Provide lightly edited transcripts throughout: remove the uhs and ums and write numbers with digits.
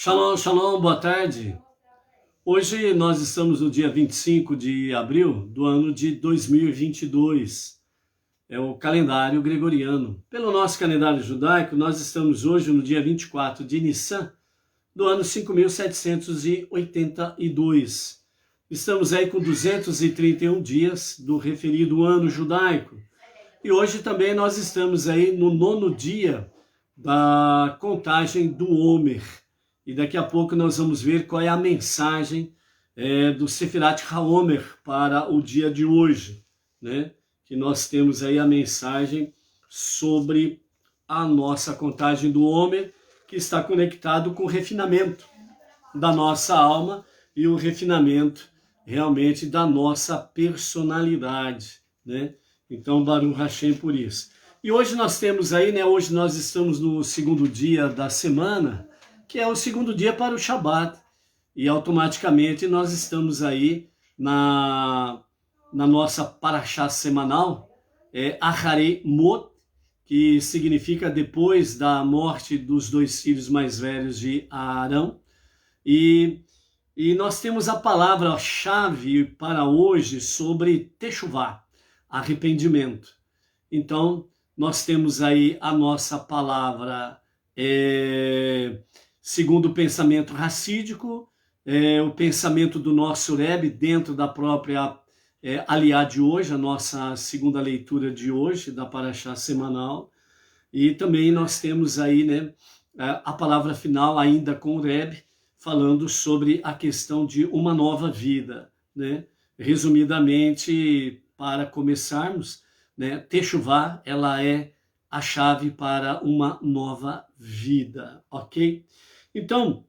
Shalom, shalom, boa tarde. Hoje nós estamos no dia 25 de abril do ano de 2022. É o calendário gregoriano. Pelo nosso calendário judaico, nós estamos hoje no dia 24 de Nissan do ano 5782. Estamos aí com 231 dias do referido ano judaico. E hoje também nós estamos aí no 9º dia da contagem do Homer. E daqui a pouco nós vamos ver qual é a mensagem do Sefirat HaOmer para o dia de hoje, né? Que nós temos aí a mensagem sobre a nossa contagem do Homer, que está conectado com o refinamento da nossa alma e o refinamento realmente da nossa personalidade, né? Então, Baruch Hashem por isso. E hoje nós temos aí, né? Hoje nós estamos no segundo dia da semana, que é o segundo dia para o Shabat, e automaticamente nós estamos aí na nossa paraxá semanal, Acharei Mot, que significa depois da morte dos dois filhos mais velhos de Arão, e nós temos a palavra-chave para hoje sobre Teshuvah, arrependimento. Então, nós temos aí a nossa palavra segundo o pensamento racídico, o pensamento do nosso Rebbe dentro da própria aliá de hoje, a nossa segunda leitura de hoje, da Paraxá semanal. E também nós temos aí, né, a palavra final ainda com o Rebbe, falando sobre a questão de uma nova vida, né? Resumidamente, para começarmos, né, Teshuvah, ela é a chave para uma nova vida, ok? Então,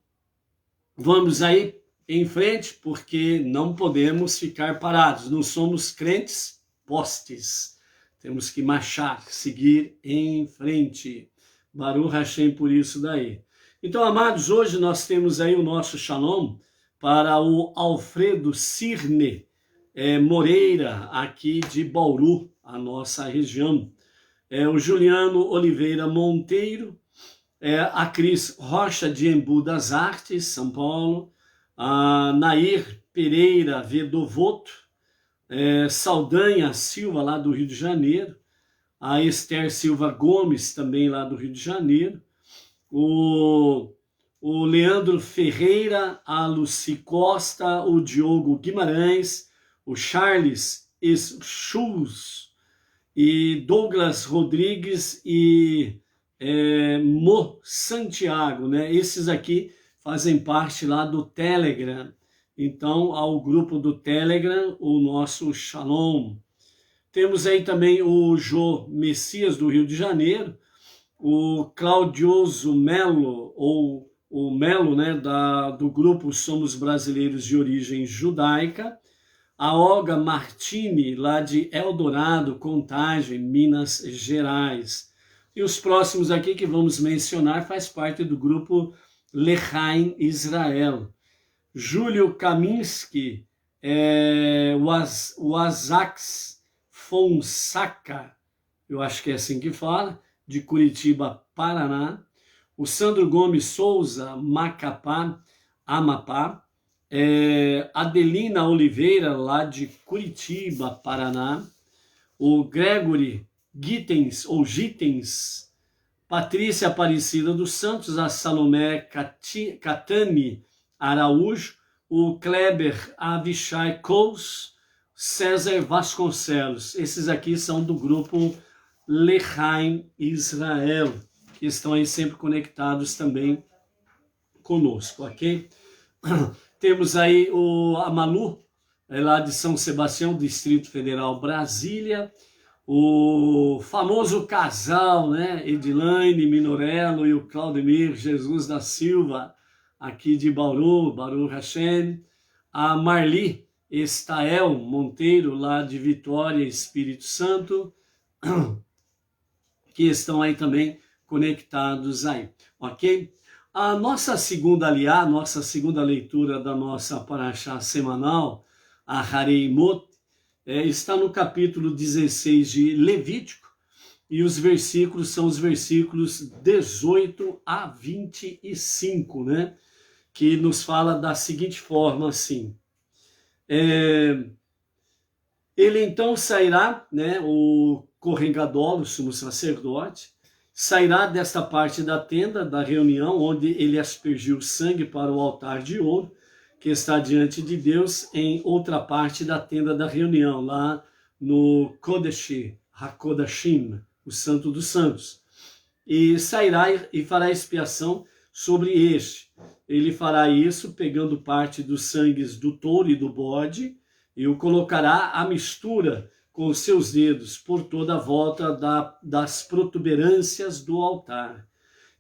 vamos aí em frente, porque não podemos ficar parados. Não somos crentes postes. Temos que marchar, seguir em frente. Baruch Hashem por isso daí. Então, amados, hoje nós temos aí o nosso shalom para o Alfredo Cirne Moreira, aqui de Bauru, a nossa região. O Juliano Oliveira Monteiro, a Cris Rocha de Embu das Artes, São Paulo, a Nair Pereira Vedovoto, Saldanha Silva, lá do Rio de Janeiro, a Esther Silva Gomes, também lá do Rio de Janeiro, o Leandro Ferreira, a Luci Costa, o Diogo Guimarães, o Charles Schulz, e Douglas Rodrigues e Mo Santiago, né? Esses aqui fazem parte lá do Telegram. Então, ao grupo do Telegram, o nosso Shalom. Temos aí também o Jô Messias, do Rio de Janeiro, o Claudioso Melo, ou o Melo, né, do grupo Somos Brasileiros de Origem Judaica, a Olga Martini, lá de Eldorado, Contagem, Minas Gerais. E os próximos aqui que vamos mencionar faz parte do grupo Lechaim Israel. Júlio Kaminski, Wazax Fonsaca, eu acho que é assim que fala, de Curitiba, Paraná. O Sandro Gomes Souza, Macapá, Amapá. Adelina Oliveira, lá de Curitiba, Paraná. O Gregory Gittens, ou Gittens, Patrícia Aparecida dos Santos, a Salomé Catani Araújo, o Kleber Avishai Kous, César Vasconcelos. Esses aqui são do grupo Lechaim Israel, que estão aí sempre conectados também conosco, ok? Temos aí a Malu, lá de São Sebastião, Distrito Federal, Brasília. O famoso casal, né? Edilane Minorello e o Claudemir Jesus da Silva, aqui de Bauru, Baruch Hashem. A Marli Estael Monteiro, lá de Vitória, Espírito Santo, que estão aí também conectados aí, ok? A nossa segunda aliá, nossa segunda leitura da nossa paraxá semanal, a Acharei Mot, está no capítulo 16 de Levítico, e os versículos são os versículos 18 a 25, né? que nos fala da seguinte forma, assim, ele então sairá, né, o Kohen Gadol, o sumo sacerdote, sairá desta parte da tenda da reunião, onde ele aspergiu sangue para o altar de ouro, que está diante de Deus, em outra parte da tenda da reunião, lá no Kodesh HaKodashim, o Santo dos Santos. E sairá e fará expiação sobre este. Ele fará isso pegando parte dos sangues do touro e do bode, e o colocará à mistura com os seus dedos por toda a volta das protuberâncias do altar.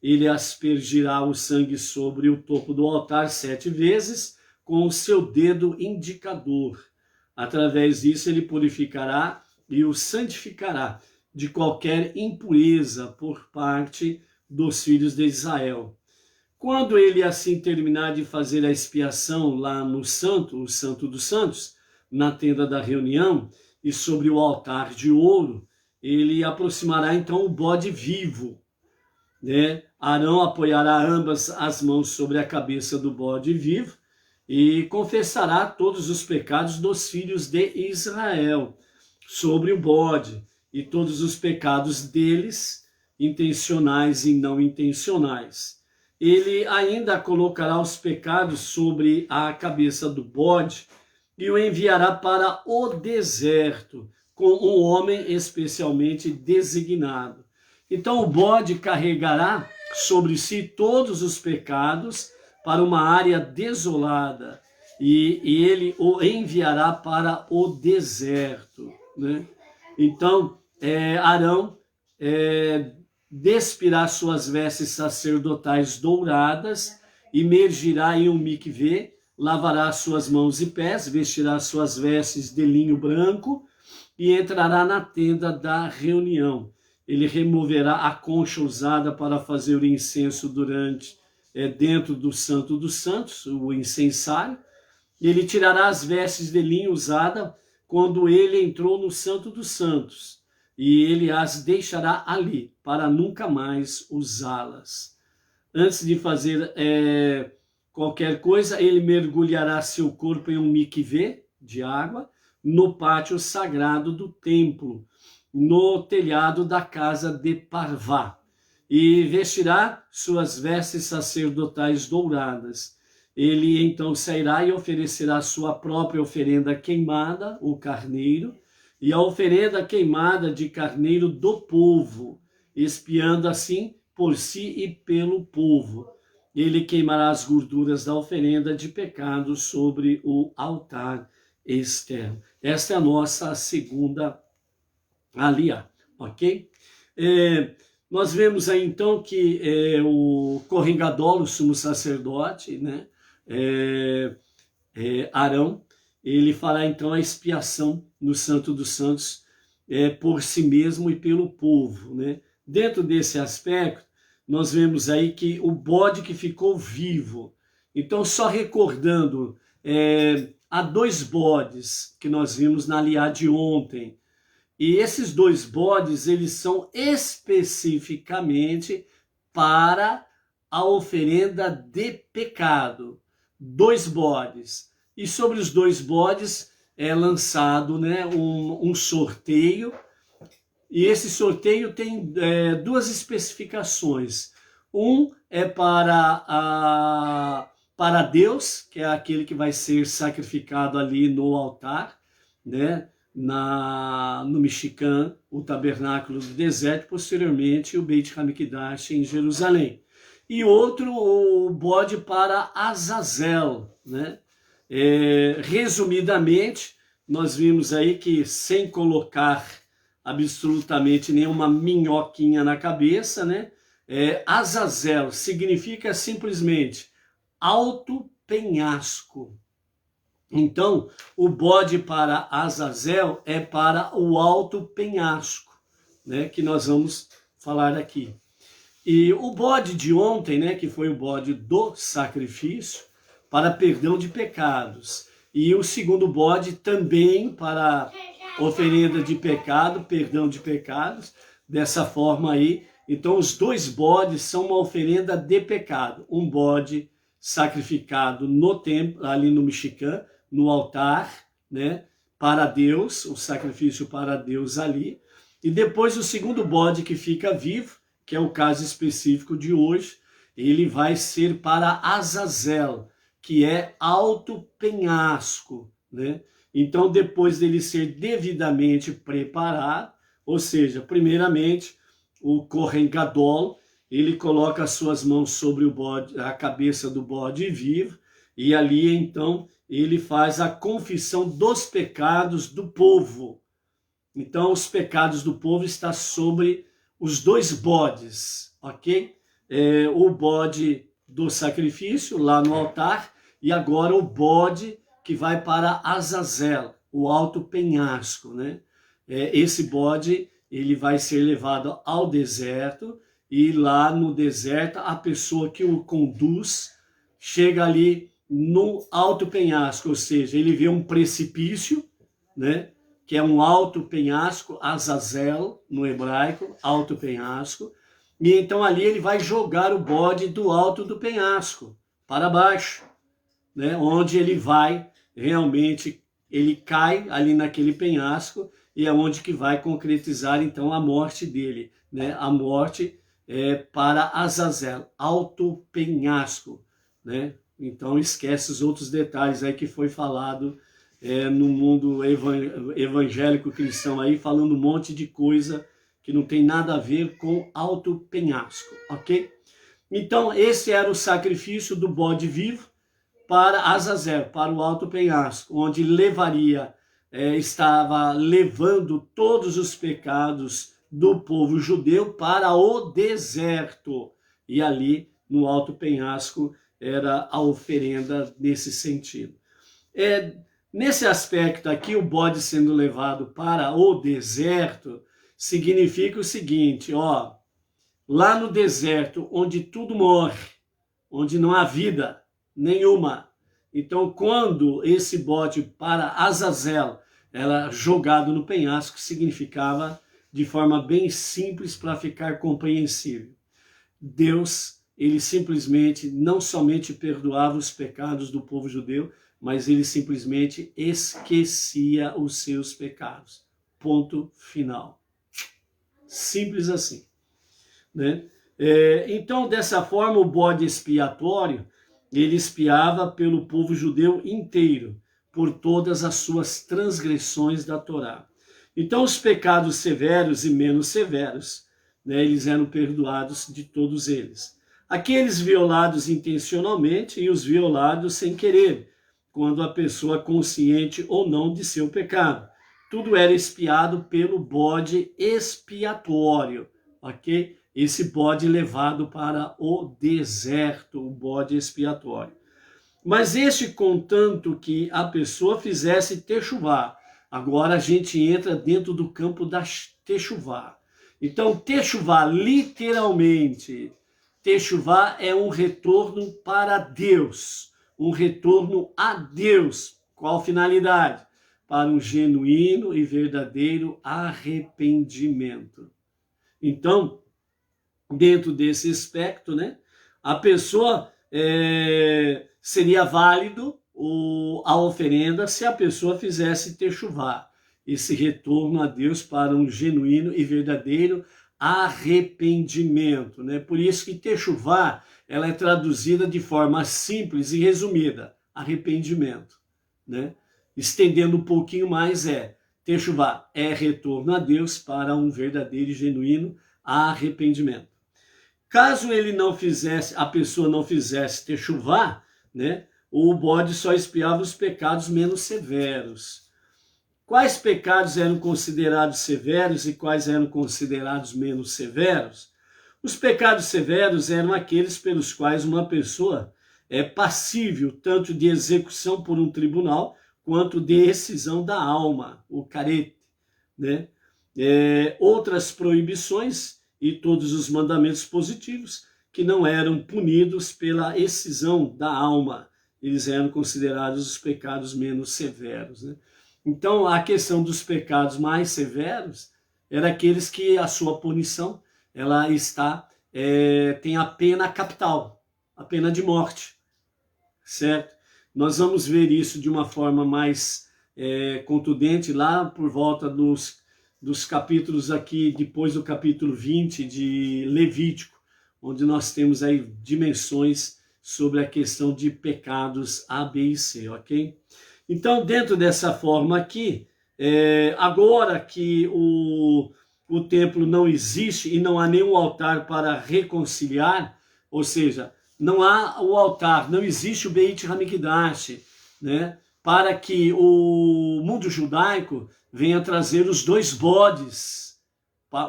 Ele aspergirá o sangue sobre o topo do altar 7 vezes com o seu dedo indicador. Através disso ele purificará e o santificará de qualquer impureza por parte dos filhos de Israel. Quando ele assim terminar de fazer a expiação lá no santo, o Santo dos Santos, na tenda da reunião e sobre o altar de ouro, ele aproximará então o bode vivo, né? Arão apoiará ambas as mãos sobre a cabeça do bode vivo e confessará todos os pecados dos filhos de Israel sobre o bode e todos os pecados deles, intencionais e não intencionais. Ele ainda colocará os pecados sobre a cabeça do bode e o enviará para o deserto, com um homem especialmente designado. Então o bode carregará sobre si todos os pecados para uma área desolada, e ele o enviará para o deserto, né? Então, Arão despirá suas vestes sacerdotais douradas, imergirá em um mikvê, lavará suas mãos e pés, vestirá suas vestes de linho branco e entrará na tenda da reunião. Ele removerá a concha usada para fazer o incenso dentro do Santo dos Santos, o incensário. Ele tirará as vestes de linho usada quando ele entrou no Santo dos Santos, e ele as deixará ali, para nunca mais usá-las. Antes de fazer qualquer coisa, ele mergulhará seu corpo em um mikvê de água, no pátio sagrado do templo, no telhado da casa de Parvá, e vestirá suas vestes sacerdotais douradas. Ele então sairá e oferecerá sua própria oferenda queimada, o carneiro, e a oferenda queimada de carneiro do povo, expiando assim por si e pelo povo. Ele queimará as gorduras da oferenda de pecado sobre o altar externo. Esta é a nossa segunda aliá, ok? Nós vemos aí então que o Kohen Gadol, o sumo sacerdote, né? Arão, ele fará então a expiação no Santo dos Santos por si mesmo e pelo povo, né? Dentro desse aspecto, nós vemos aí que o bode que ficou vivo. Então, só recordando, há 2 bodes que nós vimos na aliá de ontem. E esses 2 bodes, eles são especificamente para a oferenda de pecado. 2 bodes. E sobre os 2 bodes é lançado, né, um sorteio. E esse sorteio tem 2 especificações. Um é para Deus, que é aquele que vai ser sacrificado ali no altar, né? No Mishkan, o tabernáculo do deserto, posteriormente o Beit HaMikdash em Jerusalém. E outro, o bode para Azazel, né? Resumidamente, nós vimos aí que sem colocar absolutamente nenhuma minhoquinha na cabeça, né? Azazel significa simplesmente alto penhasco. Então, o bode para Azazel é para o alto penhasco, né? Que nós vamos falar aqui. E o bode de ontem, né? Que foi o bode do sacrifício, para perdão de pecados. E o segundo bode também para oferenda de pecado, perdão de pecados, dessa forma aí. Então, os 2 bodes são uma oferenda de pecado. Um bode sacrificado no templo, ali no Mexicã, no altar, né, para Deus, o sacrifício para Deus ali. E depois o segundo bode que fica vivo, que é o caso específico de hoje, ele vai ser para Azazel, que é alto penhasco, né? Então, depois dele ser devidamente preparado, ou seja, primeiramente, o Kohen Gadol, ele coloca as suas mãos sobre o bode, a cabeça do bode vivo, e ali, então, ele faz a confissão dos pecados do povo. Então, os pecados do povo estão sobre os dois bodes, ok? O bode do sacrifício, lá no altar, e agora o bode que vai para Azazel, o alto penhasco, né? Esse bode, ele vai ser levado ao deserto, e lá no deserto, a pessoa que o conduz chega ali no alto penhasco, ou seja, ele vê um precipício, né? Que é um alto penhasco, Azazel, no hebraico, alto penhasco, e então ali ele vai jogar o bode do alto do penhasco, para baixo, né? Onde ele vai, realmente, ele cai ali naquele penhasco, e é onde que vai concretizar então a morte dele, né? A morte para Azazel, alto penhasco, né? Então esquece os outros detalhes aí que foi falado no mundo evangélico cristão aí, falando um monte de coisa que não tem nada a ver com alto penhasco, ok? Então esse era o sacrifício do bode vivo para Azazel, para o alto penhasco, onde estava levando todos os pecados do povo judeu para o deserto. E ali, no alto penhasco, era a oferenda nesse sentido. Nesse aspecto aqui, o bode sendo levado para o deserto, significa o seguinte, ó, lá no deserto, onde tudo morre, onde não há vida nenhuma. Então, quando esse bode para Azazel era jogado no penhasco, significava, de forma bem simples para ficar compreensível, Deus, ele simplesmente não somente perdoava os pecados do povo judeu, mas ele simplesmente esquecia os seus pecados. Ponto final. Simples assim, né? Então, dessa forma, o bode expiatório, ele expiava pelo povo judeu inteiro, por todas as suas transgressões da Torá. Então, os pecados severos e menos severos, né, eles eram perdoados de todos eles. Aqueles violados intencionalmente e os violados sem querer, quando a pessoa consciente ou não de seu pecado. Tudo era expiado pelo bode expiatório, ok? Esse bode levado para o deserto, o bode expiatório. Mas este, contanto que a pessoa fizesse techuvá, agora a gente entra dentro do campo da techuvá. Então, techuvá, literalmente, techuvá é um retorno para Deus, um retorno a Deus. Qual finalidade? Para um genuíno e verdadeiro arrependimento. Então, dentro desse aspecto, né, a pessoa seria válido a oferenda se a pessoa fizesse techuvá, esse retorno a Deus para um genuíno e verdadeiro arrependimento, né? Por isso que techuvá, ela é traduzida de forma simples e resumida, arrependimento, né? Estendendo um pouquinho mais techuvá é retorno a Deus para um verdadeiro e genuíno arrependimento. Caso ele não fizesse, a pessoa não fizesse techuvá, né, o bode só expiava os pecados menos severos. Quais pecados eram considerados severos e quais eram considerados menos severos? Os pecados severos eram aqueles pelos quais uma pessoa é passível tanto de execução por um tribunal quanto de excisão da alma, o carete, né? Outras proibições e todos os mandamentos positivos que não eram punidos pela excisão da alma, eles eram considerados os pecados menos severos, né? Então, a questão dos pecados mais severos era aqueles que a sua punição ela tem a pena capital, a pena de morte, certo? Nós vamos ver isso de uma forma mais contundente lá por volta dos capítulos aqui, depois do capítulo 20 de Levítico, onde nós temos aí dimensões sobre a questão de pecados A, B e C, ok? Então, dentro dessa forma aqui, agora que o templo não existe e não há nenhum altar para reconciliar, ou seja, não há o altar, não existe o Beit HaMikdash, né? Para que o mundo judaico venha trazer os dois bodes,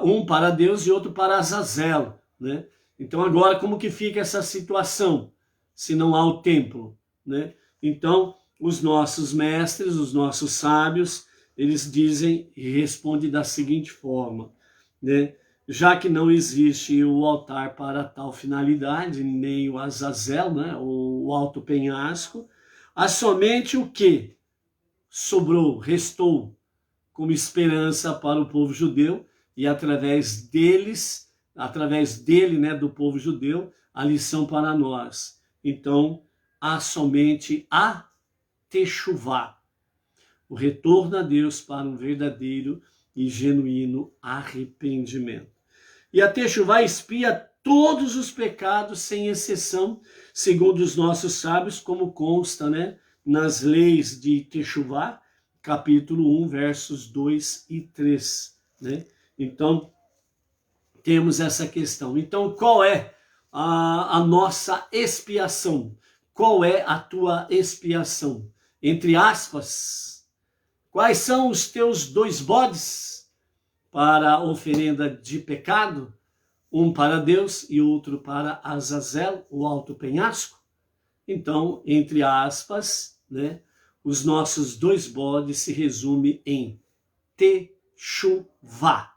um para Deus e outro para Azazel, né? Então agora como que fica essa situação, se não há o templo, né? Então os nossos mestres, os nossos sábios, eles dizem e respondem da seguinte forma, né? Já que não existe o altar para tal finalidade, nem o Azazel, né? O alto penhasco, há somente o que sobrou, restou como esperança para o povo judeu, e através dele, né, do povo judeu, a lição para nós. Então, há somente a Teshuvá, o retorno a Deus para um verdadeiro e genuíno arrependimento. E a Teshuvá expia todos os pecados, sem exceção, segundo os nossos sábios, como consta, né, nas leis de Teshuvá, capítulo 1, versos 2 e 3. Né? Então, temos essa questão. Então, qual é a nossa expiação? Qual é a tua expiação? Entre aspas, quais são os teus dois bodes para a oferenda de pecado? Um para Deus e outro para Azazel, o alto penhasco? Então, entre aspas, né, os nossos dois bodes se resume em Teshuvá,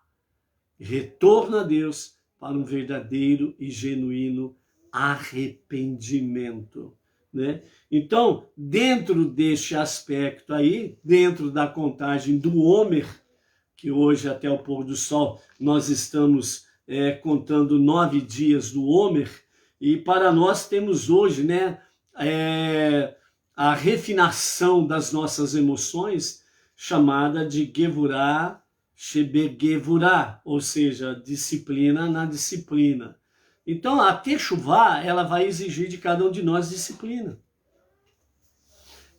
retorno a Deus para um verdadeiro e genuíno arrependimento, né? Então, dentro deste aspecto aí, dentro da contagem do Homer, que hoje até o pôr do sol nós estamos contando 9 dias do Homer, e para nós temos hoje, né, a refinação das nossas emoções, chamada de Gevurah Shebegevurah, ou seja, disciplina na disciplina. Então, a Teshuvá, ela vai exigir de cada um de nós disciplina,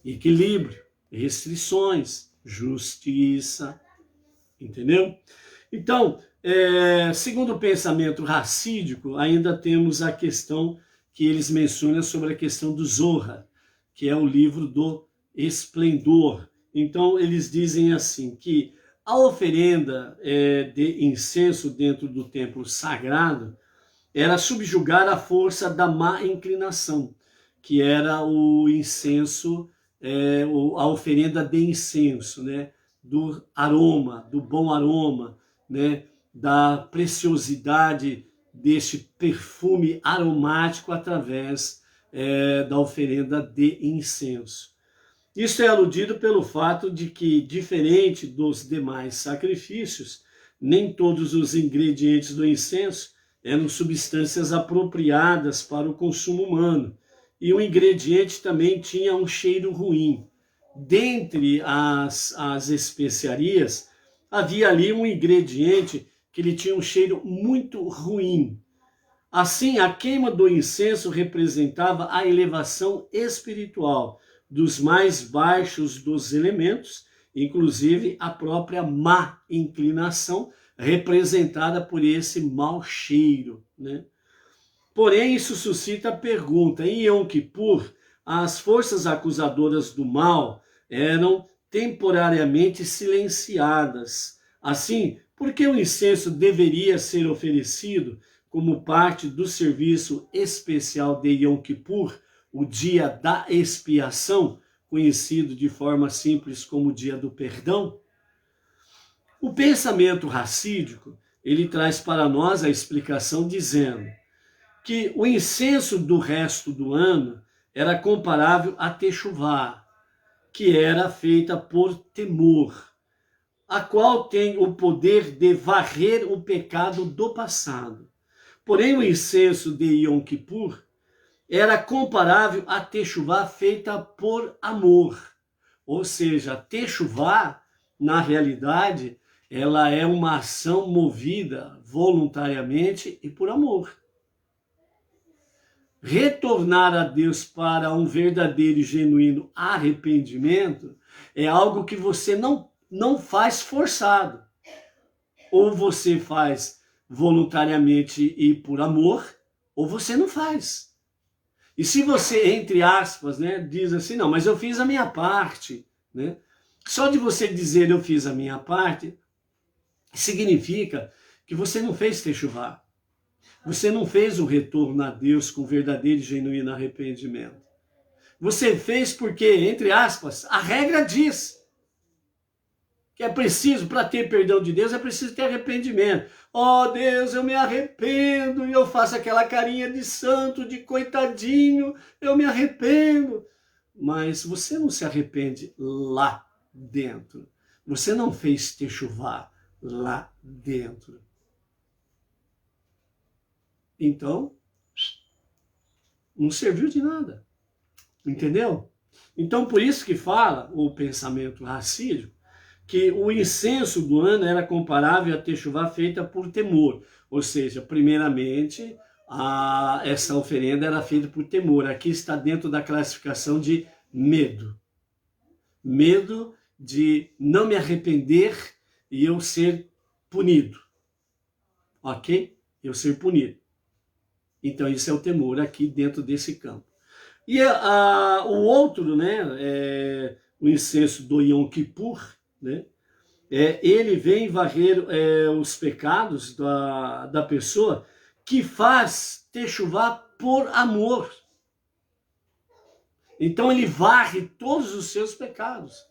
equilíbrio, restrições, justiça, entendeu? Então, segundo o pensamento racídico, ainda temos a questão que eles mencionam sobre a questão do Zohar, que é o livro do esplendor. Então, eles dizem assim, que a oferenda de incenso dentro do templo sagrado era subjugar a força da má inclinação, que era o incenso, a oferenda de incenso, né? Do aroma, do bom aroma, né? Da preciosidade deste perfume aromático através da oferenda de incenso. Isso é aludido pelo fato de que, diferente dos demais sacrifícios, nem todos os ingredientes do incenso eram substâncias apropriadas para o consumo humano, e o ingrediente também tinha um cheiro ruim. Dentre as especiarias, havia ali um ingrediente que ele tinha um cheiro muito ruim. Assim, a queima do incenso representava a elevação espiritual dos mais baixos dos elementos, inclusive a própria má inclinação, representada por esse mau cheiro, né? Porém, isso suscita a pergunta, em Yom Kippur, as forças acusadoras do mal eram temporariamente silenciadas. Assim, por que o incenso deveria ser oferecido como parte do serviço especial de Yom Kippur, o dia da expiação, conhecido de forma simples como o dia do perdão? O pensamento racídico, ele traz para nós a explicação dizendo que o incenso do resto do ano era comparável à Teshuvá, que era feita por temor, a qual tem o poder de varrer o pecado do passado. Porém, o incenso de Yom Kippur, era comparável à techuvá feita por amor. Ou seja, a techuvá, na realidade, ela é uma ação movida voluntariamente e por amor. Retornar a Deus para um verdadeiro e genuíno arrependimento é algo que você não faz forçado. Ou você faz voluntariamente e por amor, ou você não faz. E se você, entre aspas, né, diz assim, não, mas eu fiz a minha parte, né? Só de você dizer eu fiz a minha parte, significa que você não fez techuvá. Você não fez o retorno a Deus com verdadeiro e genuíno arrependimento. Você fez porque, entre aspas, a regra diz que é preciso, para ter perdão de Deus, é preciso ter arrependimento. Oh Deus, eu me arrependo, e eu faço aquela carinha de santo, de coitadinho, eu me arrependo. Mas você não se arrepende lá dentro. Você não fez techuvá lá dentro. Então, não serviu de nada. Entendeu? Então, por isso que fala o pensamento racídico, que o incenso do ano era comparável à techuvá feita por temor. Ou seja, primeiramente, essa oferenda era feita por temor. Aqui está dentro da classificação de medo. Medo de não me arrepender e eu ser punido. Ok? Eu ser punido. Então, isso é o temor aqui dentro desse campo. E o outro, né, o incenso do Yom Kippur, né, ele vem varrer os pecados da pessoa que faz techuvá por amor. Então, ele varre todos os seus pecados.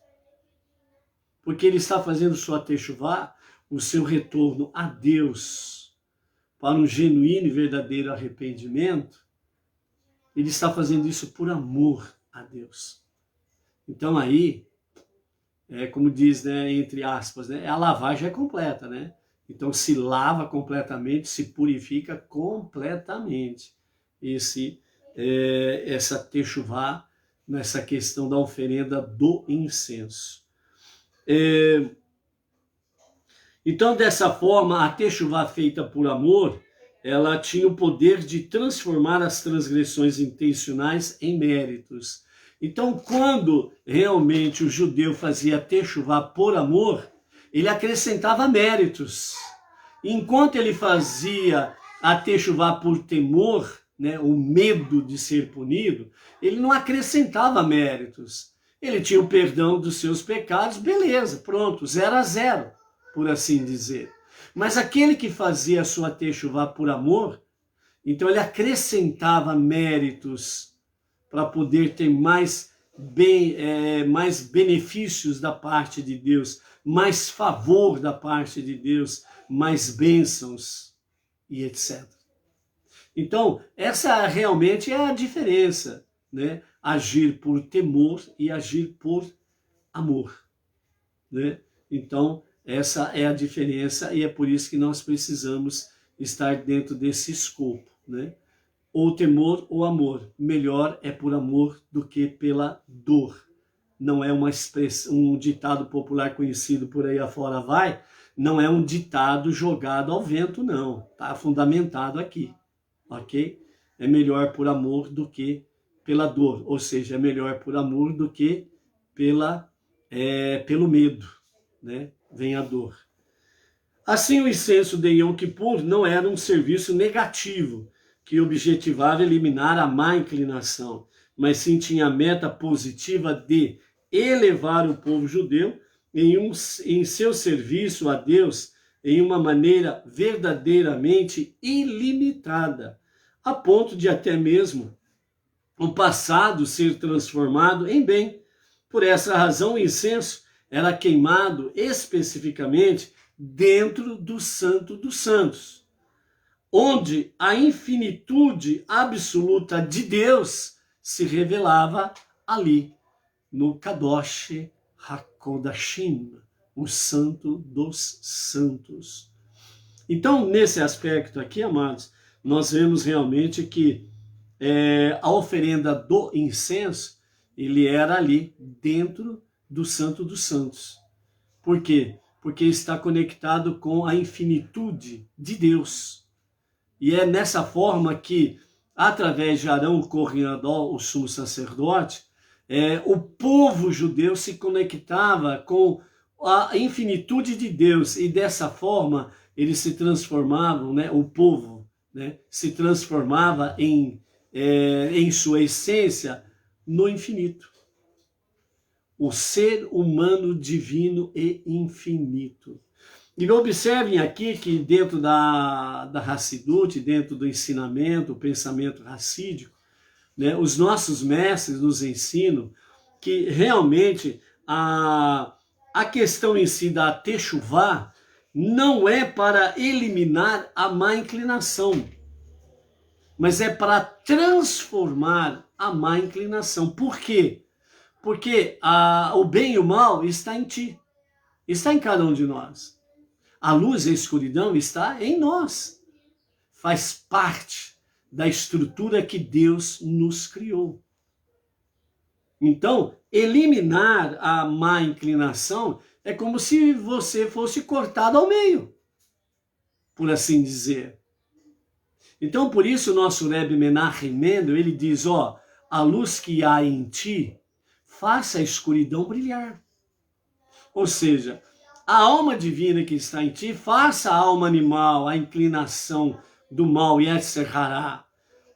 Porque ele está fazendo sua techuvá, o seu retorno a Deus, para um genuíno e verdadeiro arrependimento, ele está fazendo isso por amor a Deus. Então aí, como diz, né, entre aspas, né, a lavagem é completa, né? Então se lava completamente, se purifica completamente. Essa techuvá, nessa questão da oferenda do incenso. Então, dessa forma, a techuvá feita por amor, ela tinha o poder de transformar as transgressões intencionais em méritos. Então, quando realmente o judeu fazia techuvá por amor, ele acrescentava méritos. Enquanto ele fazia a techuvá por temor, né, o medo de ser punido, ele não acrescentava méritos. Ele tinha o perdão dos seus pecados, beleza, pronto, 0-0. Por assim dizer. Mas aquele que fazia a sua techuvá por amor, então ele acrescentava méritos para poder ter mais benefícios da parte de Deus, mais favor da parte de Deus, mais bênçãos e etc. Então, essa realmente é a diferença, né? Agir por temor e agir por amor, né? Então, essa é a diferença e é por isso que nós precisamos estar dentro desse escopo, né? Ou temor ou amor. Melhor é por amor do que pela dor. Não é uma expressão, um ditado popular conhecido por aí afora vai, não é um ditado jogado ao vento, não. Está fundamentado aqui, ok? É melhor por amor do que pela dor. Ou seja, é melhor por amor do que pelo medo, né? Vem a dor. Assim, o incenso de Yom Kippur não era um serviço negativo, que objetivava eliminar a má inclinação, mas sim tinha a meta positiva de elevar o povo judeu em seu serviço a Deus em uma maneira verdadeiramente ilimitada, a ponto de até mesmo o passado ser transformado em bem. Por essa razão, o incenso era queimado especificamente dentro do Santo dos Santos, onde a infinitude absoluta de Deus se revelava ali, no Kadosh HaKodashim, o Santo dos Santos. Então, nesse aspecto aqui, amados, nós vemos realmente que a oferenda do incenso, ele era ali dentro do Santo dos Santos. Por quê? Porque está conectado com a infinitude de Deus. E é nessa forma que, através de Arão, o Correador, o sumo sacerdote, o povo judeu se conectava com a infinitude de Deus, e dessa forma eles se transformavam, né, o povo, né, se transformava em sua essência no infinito. O ser humano divino e infinito. E observem aqui que dentro da Hassidut, dentro do ensinamento, o pensamento racídico, né, os nossos mestres nos ensinam que realmente a questão em si da Techuvá não é para eliminar a má inclinação, mas é para transformar a má inclinação. Por quê? Porque o bem e o mal está em ti, está em cada um de nós. A luz e a escuridão está em nós. Faz parte da estrutura que Deus nos criou. Então, eliminar a má inclinação é como se você fosse cortado ao meio, por assim dizer. Então, por isso, o nosso Rebbe Menachem Mendel, ele diz, a luz que há em ti, faça a escuridão brilhar. Ou seja, a alma divina que está em ti, faça a alma animal, a inclinação do mal, Yetzer Hará.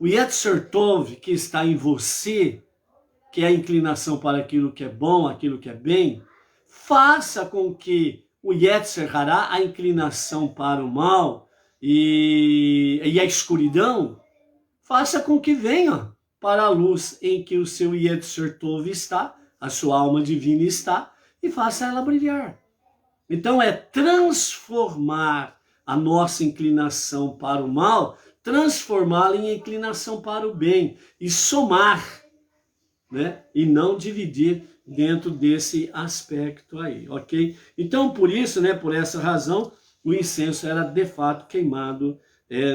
O Yetzer Tov que está em você, que é a inclinação para aquilo que é bom, aquilo que é bem, faça com que o Yetzer Hará, a inclinação para o mal e a escuridão, faça com que venha para a luz em que o seu Yetzer Tov está, a sua alma divina está, e faça ela brilhar. Então é transformar a nossa inclinação para o mal, transformá-la em inclinação para o bem e somar, né? E não dividir dentro desse aspecto aí, ok? Então por isso, né, por essa razão, o incenso era de fato queimado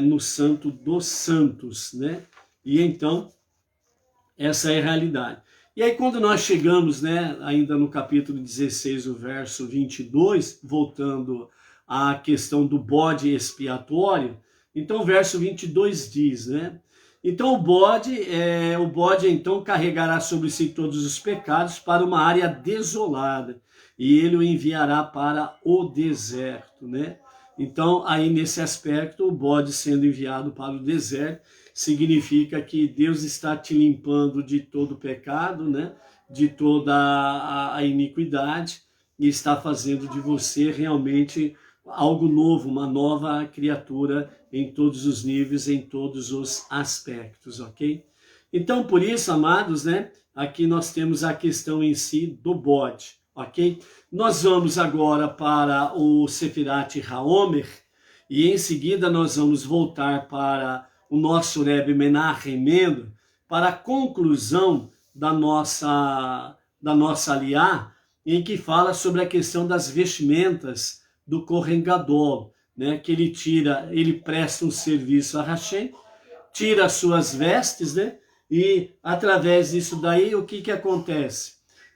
no Santo dos Santos, né? E então essa é a realidade. E aí quando nós chegamos, né, ainda no capítulo 16, o verso 22, voltando à questão do bode expiatório, então o verso 22 diz, né, então o bode então carregará sobre si todos os pecados para uma área desolada, e ele o enviará para o deserto, né? Então aí nesse aspecto, o bode sendo enviado para o deserto, significa que Deus está te limpando de todo o pecado, né? De toda a iniquidade, e está fazendo de você realmente algo novo, uma nova criatura em todos os níveis, em todos os aspectos, ok? Então, por isso, amados, né? Aqui nós temos a questão em si do bode, ok? Nós vamos agora para o Sefirat HaOmer, e em seguida nós vamos voltar para o nosso Rebbe Menachem Mendel, para a conclusão da nossa aliá, em que fala sobre a questão das vestimentas do Kohen Gadol, né? Que ele presta um serviço a Hashem, tira as suas vestes, né? E através disso daí, o que acontece?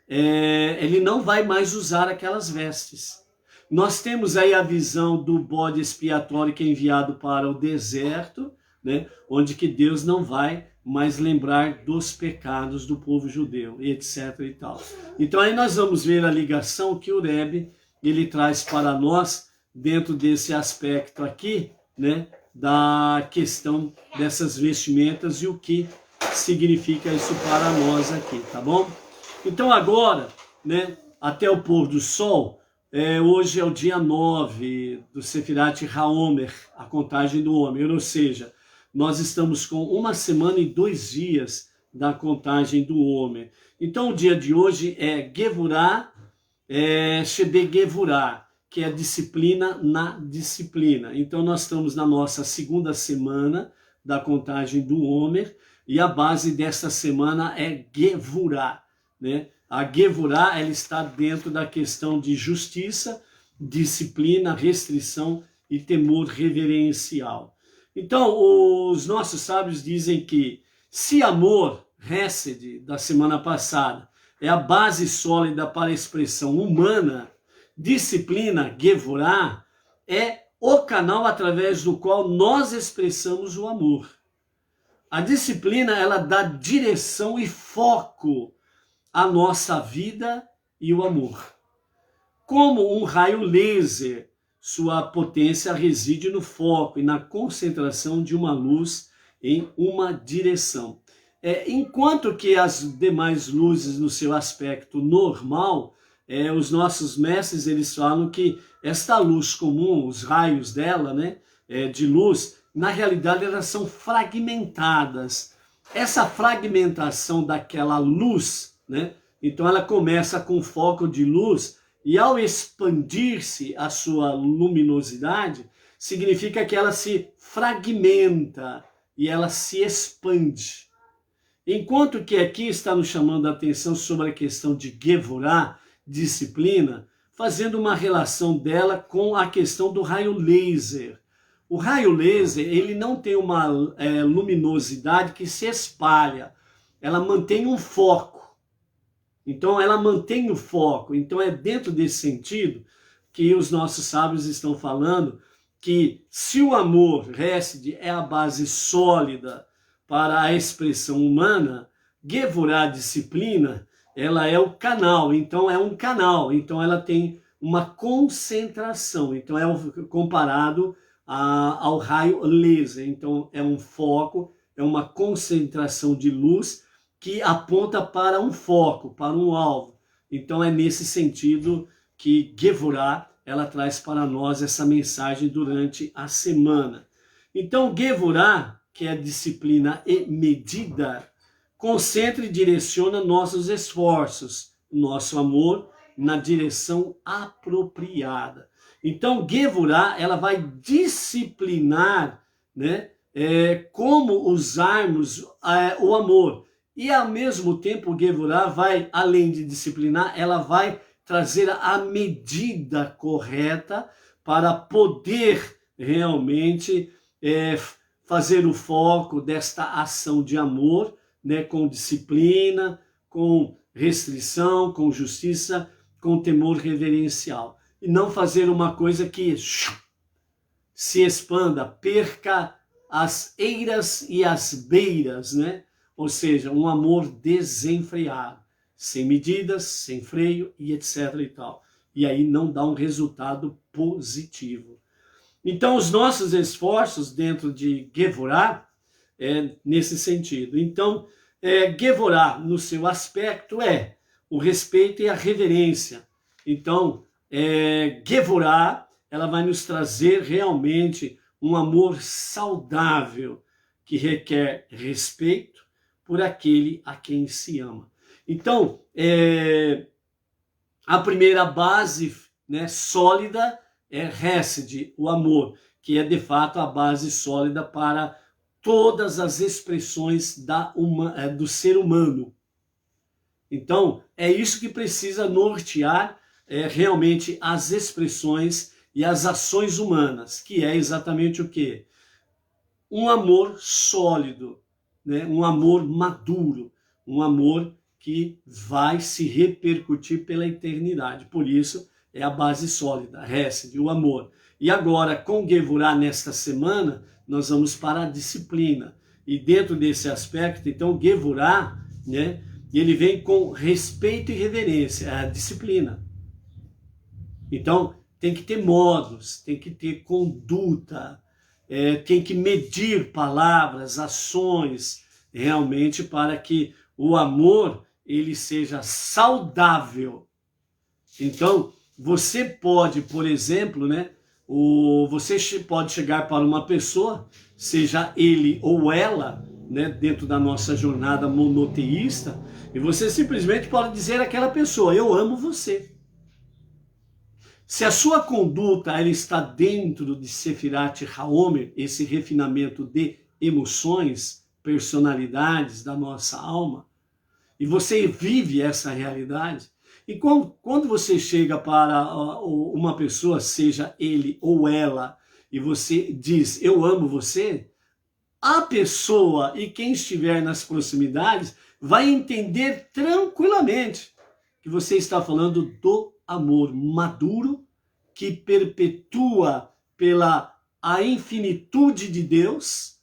Ele não vai mais usar aquelas vestes. Nós temos aí a visão do bode expiatório que é enviado para o deserto, né, onde que Deus não vai mais lembrar dos pecados do povo judeu, etc. e tal. Então aí nós vamos ver a ligação que o Rebbe ele traz para nós dentro desse aspecto aqui, né, da questão dessas vestimentas e o que significa isso para nós aqui, tá bom? Então agora, né, até o pôr do sol, hoje é o dia 9 do Sefirat HaOmer, a contagem do Homer, ou seja, nós estamos com 1 semana e 2 dias da contagem do Homer. Então o dia de hoje é Gevurah, Shebe Gevurah, que é disciplina na disciplina. Então nós estamos na nossa segunda semana da contagem do Homer, e a base desta semana é Gevurah, né? A Gevurah, ela está dentro da questão de justiça, disciplina, restrição e temor reverencial. Então, os nossos sábios dizem que Se amor, Hesed, da semana passada, é a base sólida para a expressão humana, disciplina, Gevorah, é o canal através do qual nós expressamos o amor. A disciplina, ela dá direção e foco à nossa vida e o amor. Como um raio laser, sua potência reside no foco e na concentração de uma luz em uma direção. Enquanto que as demais luzes no seu aspecto normal, os nossos mestres eles falam que esta luz comum, os raios dela, né, de luz, na realidade elas são fragmentadas. Essa fragmentação daquela luz, né, então ela começa com foco de luz e ao expandir-se a sua luminosidade, significa que ela se fragmenta e ela se expande. Enquanto que aqui está nos chamando a atenção sobre a questão de Gevorah, disciplina, fazendo uma relação dela com a questão do raio laser. O raio laser, ele não tem uma luminosidade que se espalha, ela mantém um foco. Então ela mantém o foco. Então é dentro desse sentido que os nossos sábios estão falando que se o amor, Hesed, é a base sólida para a expressão humana, Gevorah, disciplina, ela é o canal, então é um canal, então ela tem uma concentração, então é comparado ao raio laser, então é um foco, é uma concentração de luz que aponta para um foco, para um alvo. Então é nesse sentido que Gevorah, ela traz para nós essa mensagem durante a semana. Então Gevorah, que é disciplina e medida, concentra e direciona nossos esforços, nosso amor na direção apropriada. Então, Gevorah, ela vai disciplinar, né, como usarmos o amor. E, ao mesmo tempo, Gevorah vai, além de disciplinar, ela vai trazer a medida correta para poder realmente fazer o foco desta ação de amor, né, com disciplina, com restrição, com justiça, com temor reverencial. E não fazer uma coisa que se expanda, perca as eiras e as beiras, né? Ou seja, um amor desenfreado, sem medidas, sem freio e etc. e tal. E aí não dá um resultado positivo. Então, os nossos esforços dentro de Gevorah é nesse sentido. Então, Gevorah, no seu aspecto, é o respeito e a reverência. Então, Gevorah, ela vai nos trazer realmente um amor saudável, que requer respeito por aquele a quem se ama. Então, a primeira base, né, sólida é Hesed, o amor, que é de fato a base sólida para todas as expressões do ser humano. Então, é isso que precisa nortear realmente as expressões e as ações humanas, que é exatamente o quê? Um amor sólido, né? Um amor maduro, um amor que vai se repercutir pela eternidade. Por isso, é a base sólida, Hesed, o amor. E agora, com Gevorah, nesta semana, nós vamos para a disciplina. E dentro desse aspecto, então, Gevorah, né, ele vem com respeito e reverência, a disciplina. Então, tem que ter modos, tem que ter conduta, tem que medir palavras, ações, realmente, para que o amor, ele seja saudável. Então, você pode, por exemplo, né, você pode chegar para uma pessoa, seja ele ou ela, né, dentro da nossa jornada monoteísta, e você simplesmente pode dizer àquela pessoa, eu amo você. Se a sua conduta ela está dentro de Sefirat HaOmer, esse refinamento de emoções, personalidades da nossa alma, e você vive essa realidade, e quando você chega para uma pessoa, seja ele ou ela, e você diz, eu amo você, a pessoa e quem estiver nas proximidades vai entender tranquilamente que você está falando do amor maduro que perpetua pela a infinitude de Deus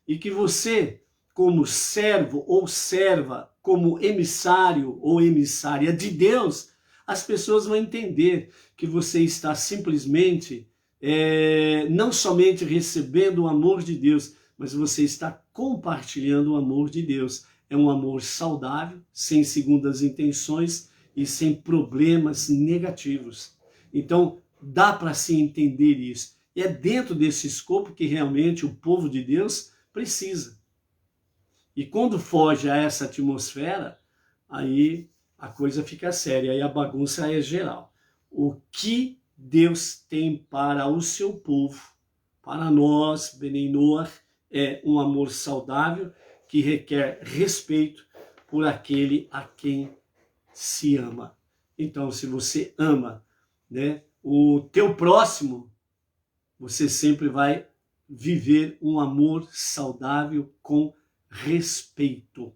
e que você, como servo ou serva, como emissário ou emissária de Deus, as pessoas vão entender que você está simplesmente não somente recebendo o amor de Deus, mas você está compartilhando o amor de Deus. É um amor saudável, sem segundas intenções e sem problemas negativos. Então, dá para se entender isso. E é dentro desse escopo que realmente o povo de Deus precisa. E quando foge a essa atmosfera, aí a coisa fica séria, aí a bagunça é geral. O que Deus tem para o seu povo, para nós, Bnei Noach, é um amor saudável que requer respeito por aquele a quem se ama. Então, se você ama, né, o teu próximo, você sempre vai viver um amor saudável com respeito.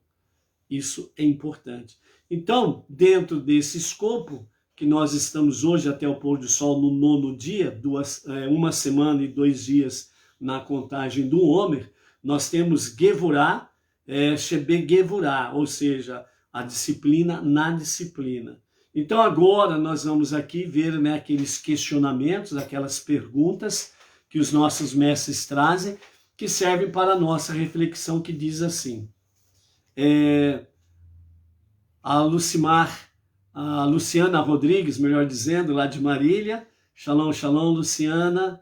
Isso é importante. Então, dentro desse escopo, que nós estamos hoje até o pôr do sol no 9º dia, uma semana e 2 dias na contagem do Homer, nós temos Gevurah, Shebe Gevurah, ou seja, a disciplina na disciplina. Então agora nós vamos aqui ver, né, aqueles questionamentos, aquelas perguntas que os nossos mestres trazem, que servem para a nossa reflexão, que diz assim, a Luciana Rodrigues, melhor dizendo, lá de Marília, Shalom, Shalom, Luciana,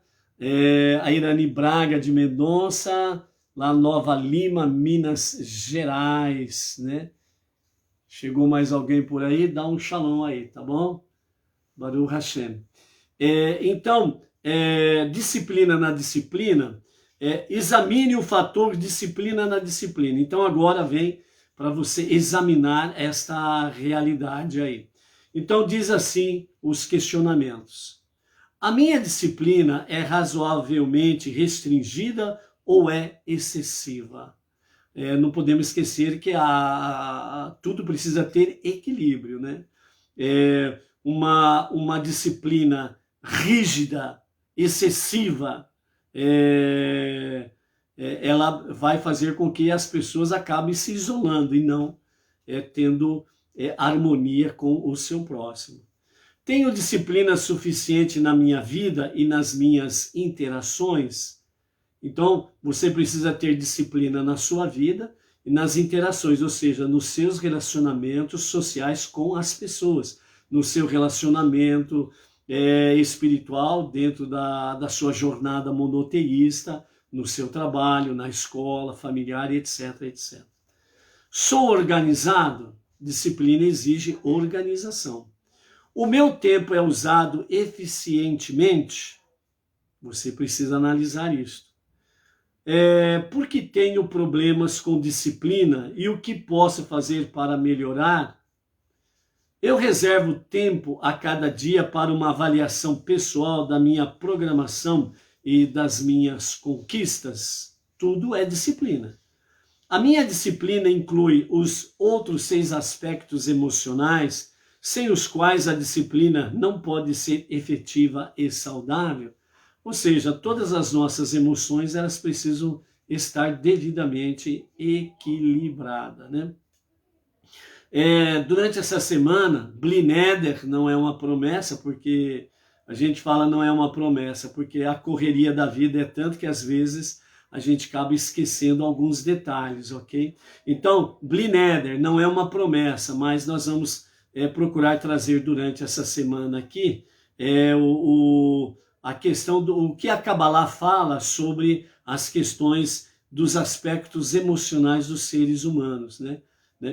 a Irani Braga de Mendonça, lá Nova Lima, Minas Gerais, né? Chegou mais alguém por aí? Dá um shalom aí, tá bom? Baruch Hashem. Então, disciplina na disciplina, examine o fator disciplina na disciplina. Então agora vem para você examinar esta realidade aí. Então diz assim os questionamentos. A minha disciplina é razoavelmente restringida ou é excessiva? Não podemos esquecer que tudo precisa ter equilíbrio, né? Uma disciplina rígida, excessiva, ela vai fazer com que as pessoas acabem se isolando e não tendo harmonia com o seu próximo. Tenho disciplina suficiente na minha vida e nas minhas interações? Então, você precisa ter disciplina na sua vida e nas interações, ou seja, nos seus relacionamentos sociais com as pessoas, no seu relacionamento espiritual, dentro da sua jornada monoteísta, no seu trabalho, na escola, familiar, etc, etc. Sou organizado? Disciplina exige organização. O meu tempo é usado eficientemente? Você precisa analisar isso. Porque tenho problemas com disciplina e o que posso fazer para melhorar? Eu reservo tempo a cada dia para uma avaliação pessoal da minha programação e das minhas conquistas? Tudo é disciplina. A minha disciplina inclui os outros 6 aspectos emocionais, sem os quais a disciplina não pode ser efetiva e saudável. Ou seja, todas as nossas emoções, elas precisam estar devidamente equilibradas, né? Durante essa semana, Bli Neder não é uma promessa, porque a gente fala não é uma promessa, porque a correria da vida é tanto que às vezes a gente acaba esquecendo alguns detalhes, ok? Então, Bli Neder não é uma promessa, mas nós vamos procurar trazer durante essa semana aqui a questão do que a Kabbalah fala sobre as questões dos aspectos emocionais dos seres humanos, né?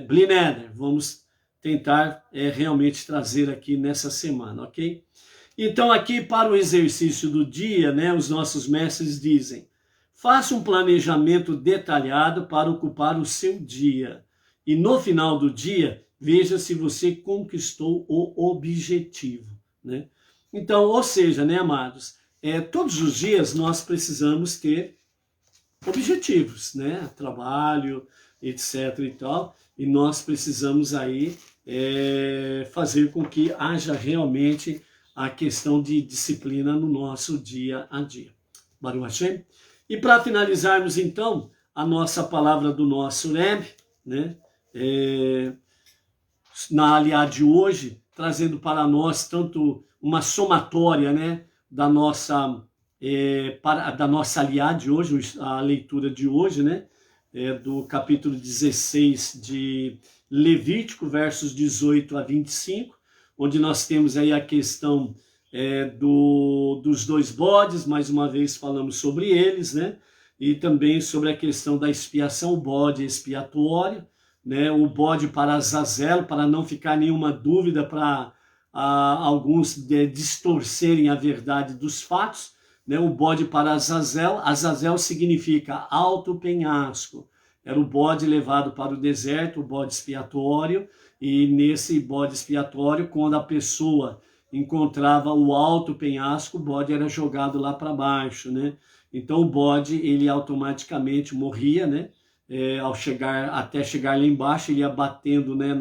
Bli Neder, vamos tentar realmente trazer aqui nessa semana, ok? Então aqui para o exercício do dia, né, os nossos mestres dizem, faça um planejamento detalhado para ocupar o seu dia e no final do dia, veja se você conquistou o objetivo, né? Então, ou seja, né, amados, todos os dias nós precisamos ter objetivos, né? Trabalho, etc. e tal. E nós precisamos aí fazer com que haja realmente a questão de disciplina no nosso dia a dia. Baruch Hashem. E para finalizarmos, então, a nossa palavra do nosso Rebbe, né? Na aliá de hoje, trazendo para nós tanto uma somatória, né, da nossa aliá de hoje, a leitura de hoje, né, do capítulo 16 de Levítico, versos 18 a 25, onde nós temos aí a questão dos dois bodes, mais uma vez falamos sobre eles, né, e também sobre a questão da expiação, o bode expiatório, né, o bode para Azazel, para não ficar nenhuma dúvida para alguns distorcerem a verdade dos fatos, né, o bode para Azazel. Azazel significa alto penhasco, era o bode levado para o deserto, o bode expiatório, e nesse bode expiatório, quando a pessoa encontrava o alto penhasco, o bode era jogado lá para baixo, né? Então o bode, ele automaticamente morria, né? Até chegar lá embaixo, ele ia batendo, né,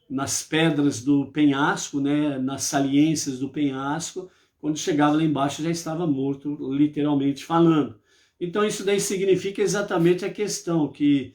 nas pedras do penhasco, né, nas saliências do penhasco. Quando chegava lá embaixo, já estava morto, literalmente falando. Então isso daí significa exatamente a questão que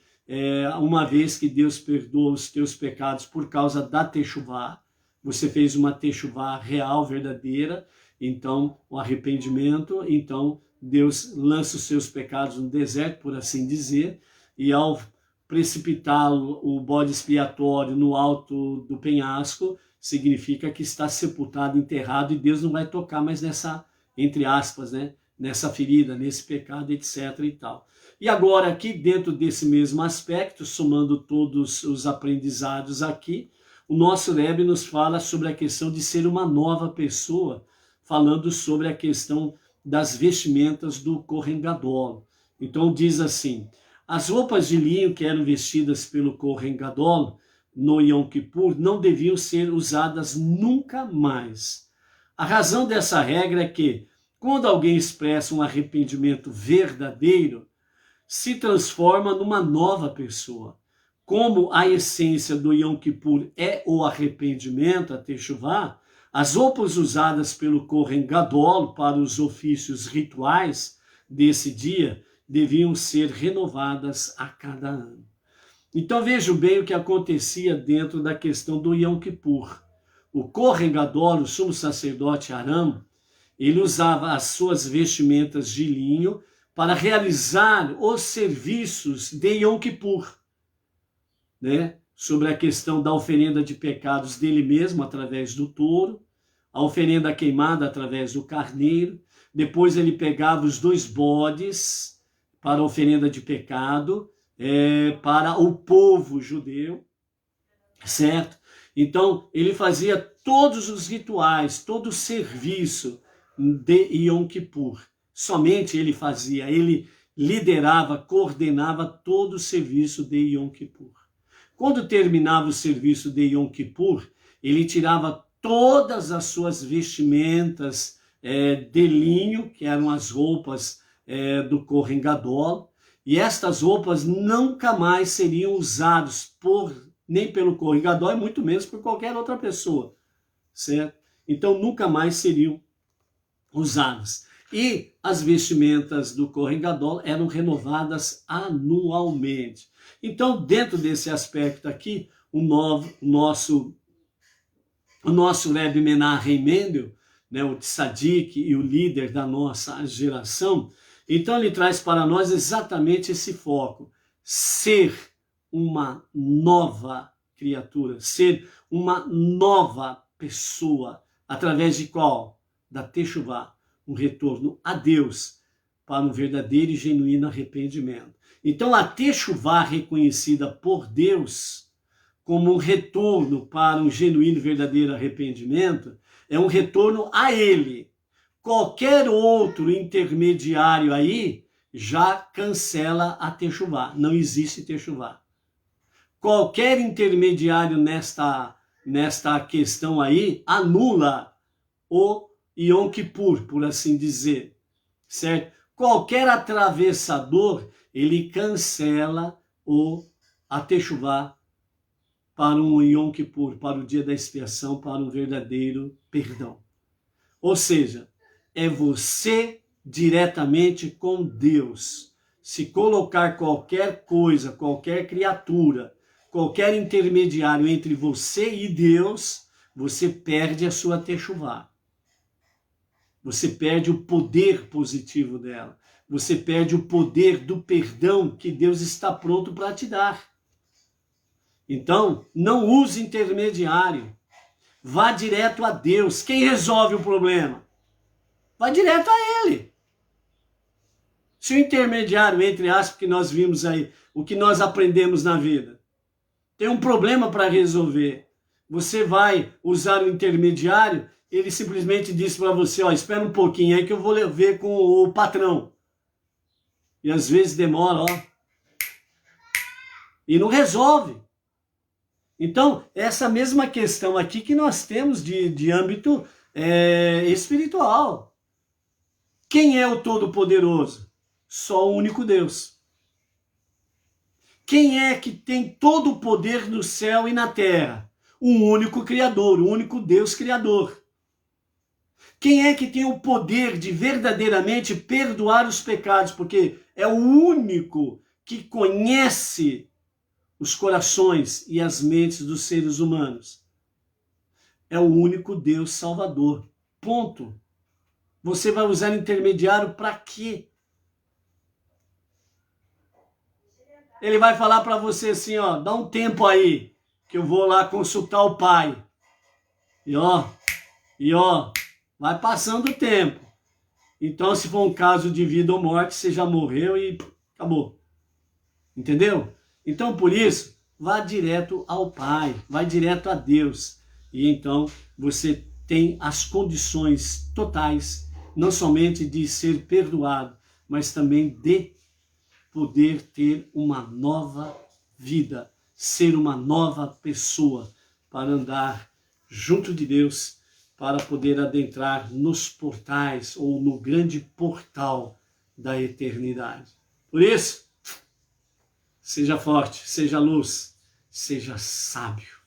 uma vez que Deus perdoa os teus pecados por causa da techuvá, você fez uma techuvá real, verdadeira, então o arrependimento, então Deus lança os seus pecados no deserto, por assim dizer, e ao precipitar o bode expiatório no alto do penhasco, significa que está sepultado, enterrado, e Deus não vai tocar mais nessa, entre aspas, né, nessa ferida, nesse pecado, etc. e tal. E agora aqui, dentro desse mesmo aspecto, somando todos os aprendizados aqui, o nosso Rebbe nos fala sobre a questão de ser uma nova pessoa, falando sobre a questão das vestimentas do Kohen Gadol. Então diz assim: as roupas de linho que eram vestidas pelo Kohen Gadol no Yom Kippur não deviam ser usadas nunca mais. A razão dessa regra é que, quando alguém expressa um arrependimento verdadeiro, se transforma numa nova pessoa. Como a essência do Yom Kippur é o arrependimento, a Teshuvah, as roupas usadas pelo Kohen Gadol para os ofícios rituais desse dia deviam ser renovadas a cada ano. Então vejam bem o que acontecia dentro da questão do Yom Kippur. O Kohen Gadol, o sumo sacerdote Aram, ele usava as suas vestimentas de linho para realizar os serviços de Yom Kippur, né? Sobre a questão da oferenda de pecados dele mesmo através do touro, a oferenda queimada através do carneiro. Depois ele pegava os dois bodes para a oferenda de pecado, para o povo judeu, certo? Então ele fazia todos os rituais, todo o serviço de Yom Kippur. Somente ele fazia, ele liderava, coordenava todo o serviço de Yom Kippur. Quando terminava o serviço de Yom Kippur, ele tirava todas as suas vestimentas de linho, que eram as roupas do Kohen Gadol, e estas roupas nunca mais seriam usadas nem pelo Kohen Gadol, e muito menos por qualquer outra pessoa, certo? Então nunca mais seriam usadas. E as vestimentas do Kohen Gadol eram renovadas anualmente. Então, dentro desse aspecto aqui, o nosso Rebbe Menahem Mendel, né, o tzadik e o líder da nossa geração, então ele traz para nós exatamente esse foco: ser uma nova criatura, ser uma nova pessoa, através de qual? Da Teshuvah, um retorno a Deus para um verdadeiro e genuíno arrependimento. Então a Teshuvah reconhecida por Deus como um retorno para um genuíno e verdadeiro arrependimento é um retorno a Ele. Qualquer outro intermediário aí já cancela a Teshuvah. Não existe Teshuvah. Qualquer intermediário nesta questão aí anula o Yom Kippur, por assim dizer, certo? qualquer atravessador, ele cancela a Techuvá para um Yom Kippur, para o dia da expiação, para um verdadeiro perdão. Ou seja, é você diretamente com Deus. Se colocar qualquer coisa, qualquer criatura, qualquer intermediário entre você e Deus, você perde a sua Techuvá. Você perde o poder positivo dela. Você perde o poder do perdão que Deus está pronto para te dar. Então, não use intermediário. Vá direto a Deus. Quem resolve o problema? Vá direto a Ele. Se o intermediário, entre aspas, que nós vimos aí, o que nós aprendemos na vida, tem um problema para resolver, você vai usar o intermediário, ele simplesmente diz para você, ó, espera um pouquinho aí que eu vou ver com o patrão. E às vezes demora, ó. E não resolve. Então, essa mesma questão aqui que nós temos de âmbito espiritual. Quem é o Todo-Poderoso? Só o único Deus. Quem é que tem todo o poder no céu e na terra? O único Criador, o único Deus Criador. Quem é que tem o poder de verdadeiramente perdoar os pecados? Porque é o único que conhece os corações e as mentes dos seres humanos. É o único Deus Salvador. Ponto. Você vai usar intermediário para quê? Ele vai falar para você assim, ó, dá um tempo aí, que eu vou lá consultar o Pai. E ó, vai passando o tempo. Então, se for um caso de vida ou morte, você já morreu e acabou. Entendeu? Então, por isso, vá direto ao Pai, vai direto a Deus. E então, você tem as condições totais, não somente de ser perdoado, mas também de poder ter uma nova vida, ser uma nova pessoa para andar junto de Deus, para poder adentrar nos portais ou no grande portal da eternidade. Por isso, seja forte, seja luz, seja sábio.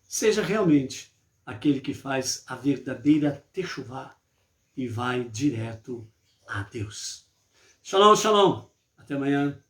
Seja realmente aquele que faz a verdadeira Techuvá e vai direto a Deus. Shalom, shalom. Até amanhã.